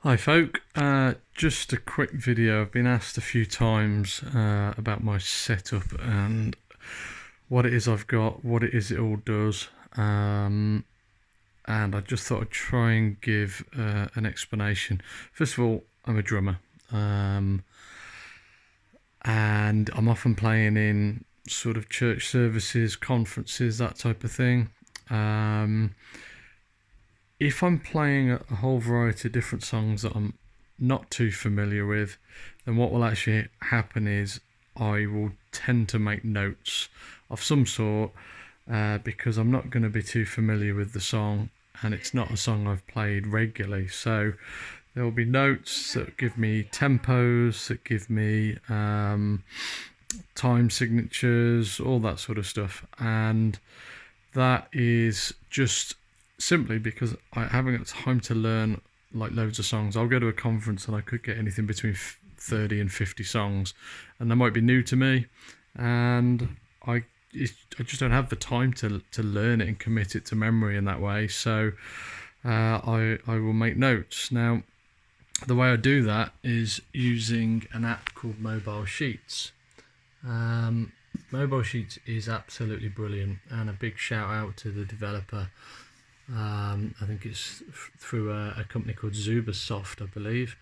Hi folk, just a quick video. I've been asked a few times about my setup and what it is I've got, what it is it all does, and I just thought I'd try and give an explanation. First of all, I'm a drummer, and I'm often playing in sort of church services, conferences, that type of thing. If I'm playing a whole variety of different songs that I'm not too familiar with, then what will actually happen is I will tend to make notes of some sort because I'm not going to be too familiar with the song and it's not a song I've played regularly. So there will be notes that give me tempos, that give me time signatures, all that sort of stuff. And that is just simply because I haven't got time to learn like loads of songs. I'll go to a conference and I could get anything between 30 and 50 songs, and they might be new to me, and I just don't have the time to learn it and commit it to memory in that way. So I will make notes. Now, the way I do that is using an app called Mobilesheets. Mobilesheets is absolutely brilliant, and a big shout out to the developer. I think it's through a company called Zubersoft, I believe,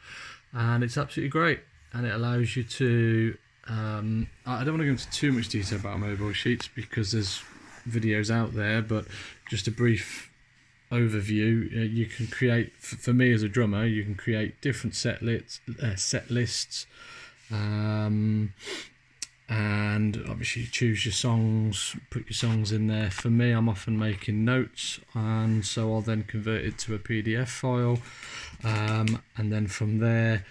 and it's absolutely great. And it allows you to I don't want to go into too much detail about Mobilesheets because there's videos out there, but just a brief overview. You can create, for me as a drummer, you can create different set lists, and obviously choose your songs, put your songs in there. For me, I'm often making notes, and so I'll then convert it to a PDF file, and then from there,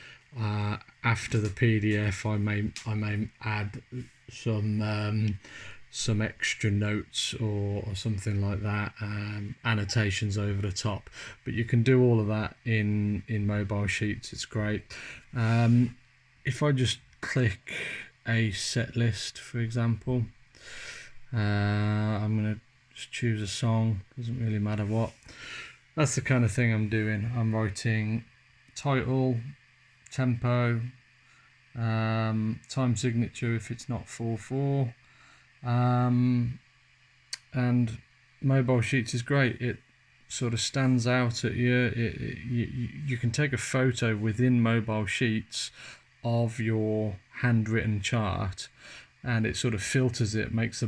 after the PDF, I may add some extra notes or something like that, annotations over the top. But you can do all of that in Mobilesheets. It's great. If I just click a set list, for example, I'm going to just choose a song, doesn't really matter what. That's the kind of thing I'm doing. I'm writing title, tempo, time signature if it's not 4/4, and Mobilesheets is great. It sort of stands out at you. You can take a photo within Mobilesheets of your handwritten chart, and it sort of filters it, makes the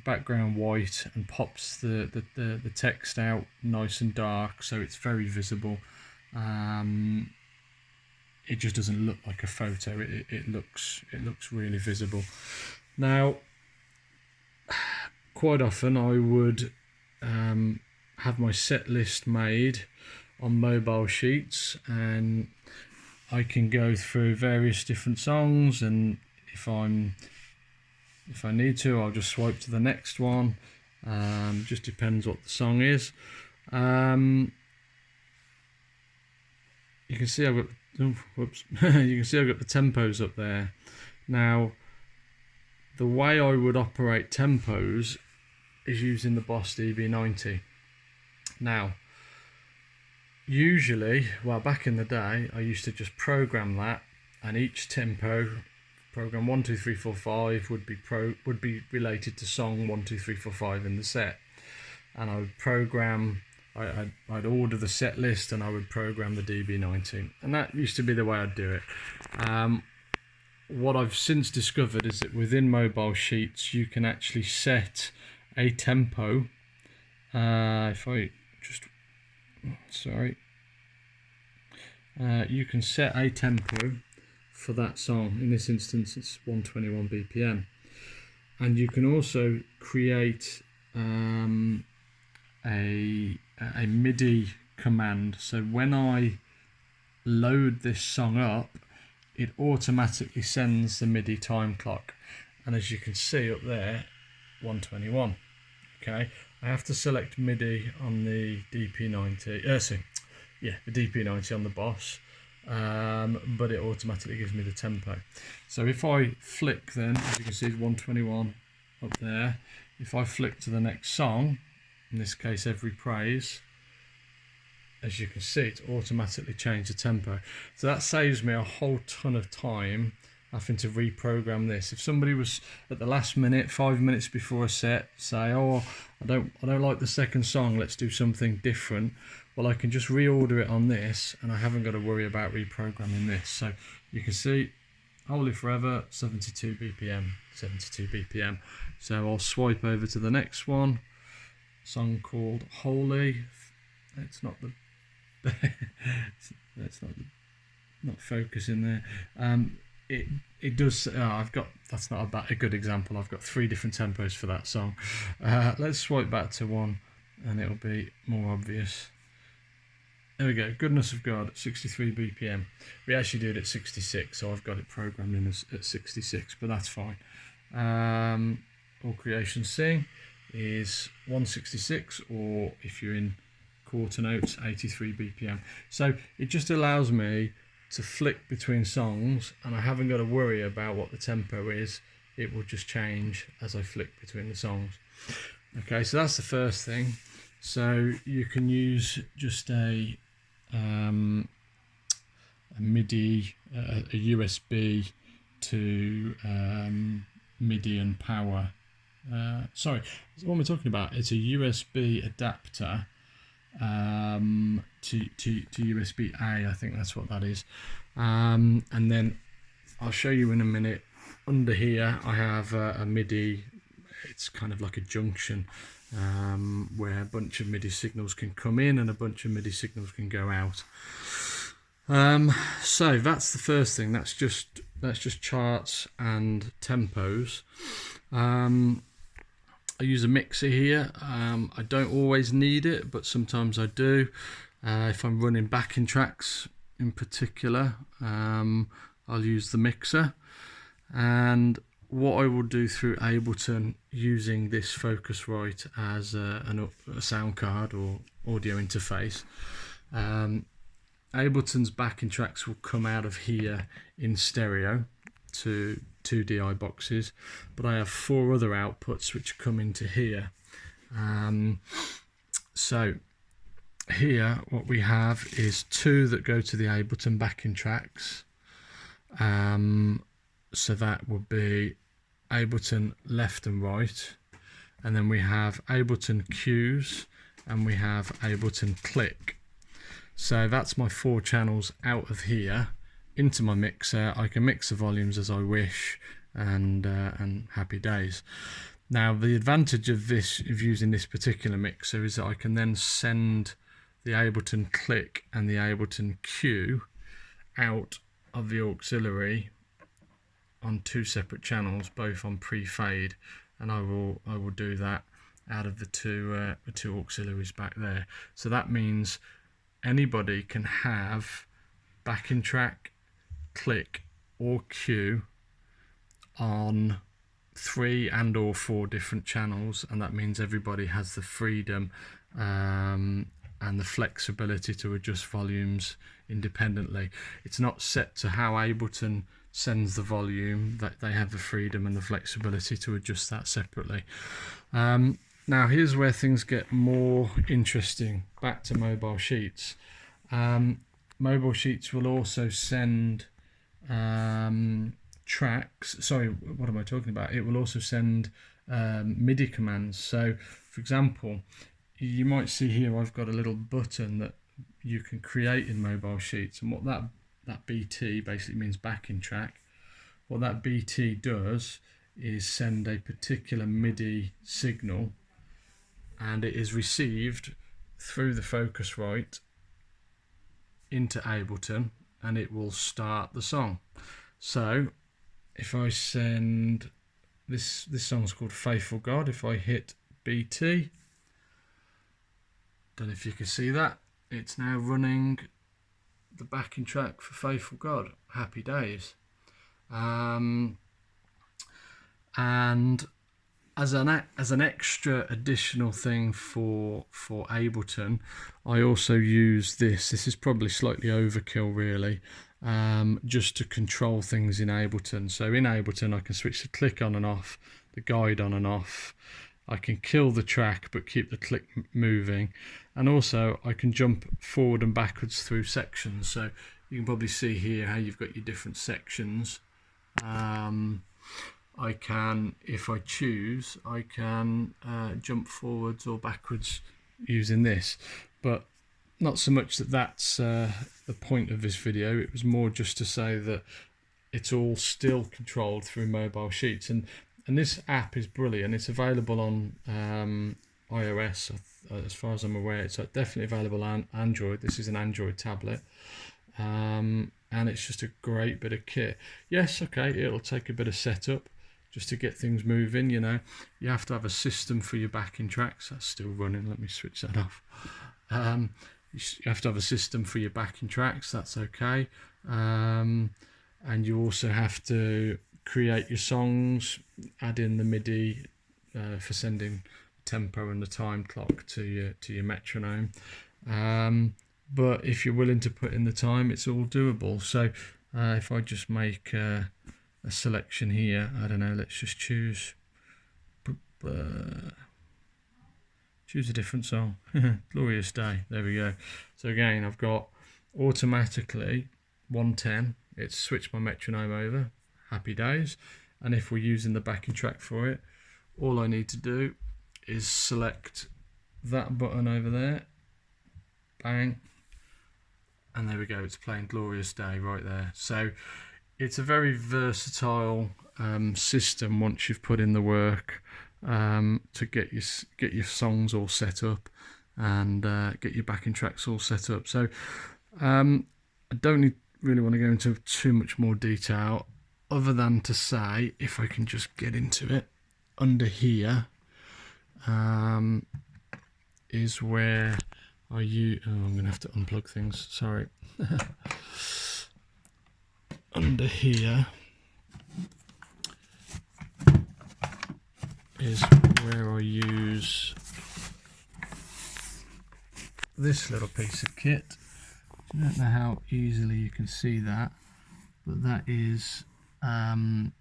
background white, and pops the text out nice and dark, so it's very visible. It just doesn't look like a photo. It looks really visible. Now, quite often I would have my set list made on Mobilesheets, and I can go through various different songs, and if I need to, I'll just swipe to the next one. Just depends what the song is. You can see I've got you can see I've got the tempos up there. Now, the way I would operate tempos is using the Boss DB90. Now, usually, well, back in the day, I used to just program that, and each tempo, program 1, 2, 3, 4, 5, would be related to song 1, 2, 3, 4, 5 in the set, and I would program. I'd order the set list and I would program the DB90, and that used to be the way I'd do it. What I've since discovered is that within Mobilesheets you can actually set a tempo. If I just, sorry, you can set a tempo for that song. In this instance, it's 121 BPM, and you can also create a MIDI command. So when I load this song up, it automatically sends the MIDI time clock, and as you can see up there, 121. Okay, I have to select MIDI on the DP90. The DP90 on the Boss, but it automatically gives me the tempo. So if I flick, then as you can see, it's 121 up there. If I flick to the next song, in this case Every Praise, as you can see, it's automatically changed the tempo. So that saves me a whole ton of time having to reprogram this. If somebody was at the last minute, 5 minutes before a set, say, oh, I don't like the second song, let's do something different. Well, I can just reorder it on this, and I haven't got to worry about reprogramming this. So you can see Holy Forever, 72 BPM, 72 BPM. So I'll swipe over to the next one, song called Holy. It's not the that's not focusing there. It does. I've got, that's not a good example. I've got 3 different tempos for that song. Let's swipe back to one, and it'll be more obvious. There we go. Goodness of God, 63 BPM. We actually do it at 66, so I've got it programmed in at 66, but that's fine. All Creation Sing is 166, or if you're in quarter notes, 83 BPM. So it just allows me to flick between songs, and I haven't got to worry about what the tempo is. It will just change as I flick between the songs. Okay, so that's the first thing. So you can use just a MIDI, a USB to MIDI and power. Sorry, what am I talking about? It's a USB adapter to USB A, I think that's what that is. And then I'll show you in a minute. Under here I have a MIDI. It's kind of like a junction where a bunch of MIDI signals can come in and a bunch of MIDI signals can go out. So that's the first thing. That's just charts and tempos. I use a mixer here. I don't always need it, but sometimes I do. If I'm running backing tracks in particular, I'll use the mixer. And what I will do through Ableton, using this Focusrite as a sound card or audio interface, Ableton's backing tracks will come out of here in stereo to 2 DI boxes, but I have 4 other outputs which come into here. So here what we have is 2 that go to the Ableton backing tracks. So that would be Ableton left and right, and then we have Ableton cues, and we have Ableton click. So that's my 4 channels out of here into my mixer. I can mix the volumes as I wish, and happy days. Now the advantage of using this particular mixer is that I can then send the Ableton click and the Ableton cue out of the auxiliary on 2 separate channels, both on pre-fade, and I will do that out of the two auxiliaries back there. So that means anybody can have backing track, click or cue on 3 and or 4 different channels, and that means everybody has the freedom and the flexibility to adjust volumes independently. It's not set to how Ableton sends the volume, that they have the freedom and the flexibility to adjust that separately. Now here's where things get more interesting. Back to Mobilesheets. Mobilesheets will also send tracks. Sorry, what am I talking about? It will also send MIDI commands. So for example, you might see here I've got a little button that you can create in Mobilesheets, and what that BT basically means backing track. What that BT does is send a particular MIDI signal, and it is received through the Focusrite into Ableton, and it will start the song. So if I send this song's called Faithful God, if I hit BT, don't know if you can see that, it's now running the backing track for Faithful God, happy days. And as an extra additional thing for Ableton, I also use this. This is probably slightly overkill really, just to control things in Ableton. So in Ableton I can switch the click on and off, the guide on and off. I can kill the track but keep the click moving, and also I can jump forward and backwards through sections. So you can probably see here how you've got your different sections. I can, if I choose, I can jump forwards or backwards using this, but not so much that that's the point of this video. It was more just to say that it's all still controlled through Mobilesheets, and this app is brilliant. It's available on iOS as far as I'm aware. It's definitely available on Android. This is an Android tablet, and it's just a great bit of kit. Yes, okay, it'll take a bit of setup just to get things moving. You know, you have to have a system for your backing tracks. That's still running. Let me switch that off. You have to have a system for your backing tracks. That's okay. And you also have to create your songs, add in the MIDI for sending tempo and the time clock to your metronome. But if you're willing to put in the time, it's all doable. So if I just make a selection here, I don't know, let's just choose a different song. Glorious Day, there we go. So again, I've got automatically 110. It's switched my metronome over. Happy days. And if we're using the backing track for it, all I need to do is select that button over there, bang, and there we go, it's playing Glorious Day right there. So it's a very versatile system once you've put in the work to get your songs all set up and get your backing tracks all set up. So I don't really want to go into too much more detail, other than to say, if I can just get into it, under here is where I'm going to have to unplug things, sorry. Under here is where I use this little piece of kit. I don't know how easily you can see that, but that is a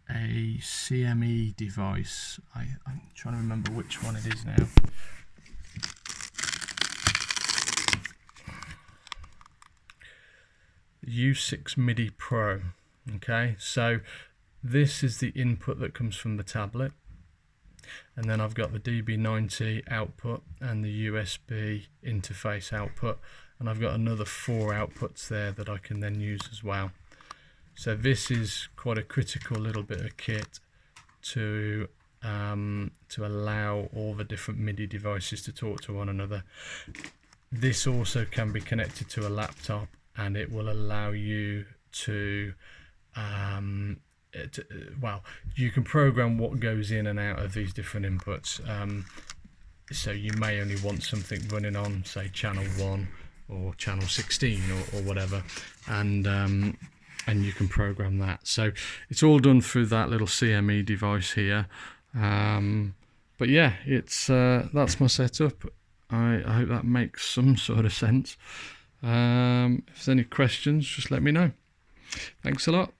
CME device. I'm trying to remember which one it is now. U6midi Pro. Okay, so this is the input that comes from the tablet, and then I've got the DB90 output and the USB interface output, and I've got another 4 outputs there that I can then use as well. So this is quite a critical little bit of kit to allow all the different MIDI devices to talk to one another. This also can be connected to a laptop, and it will allow you to well, you can program what goes in and out of these different inputs. So you may only want something running on, say, channel 1 or channel 16 or whatever, and you can program that. So it's all done through that little CME device here. But yeah, it's that's my setup. I hope that makes some sort of sense. If there's any questions, just let me know. Thanks a lot.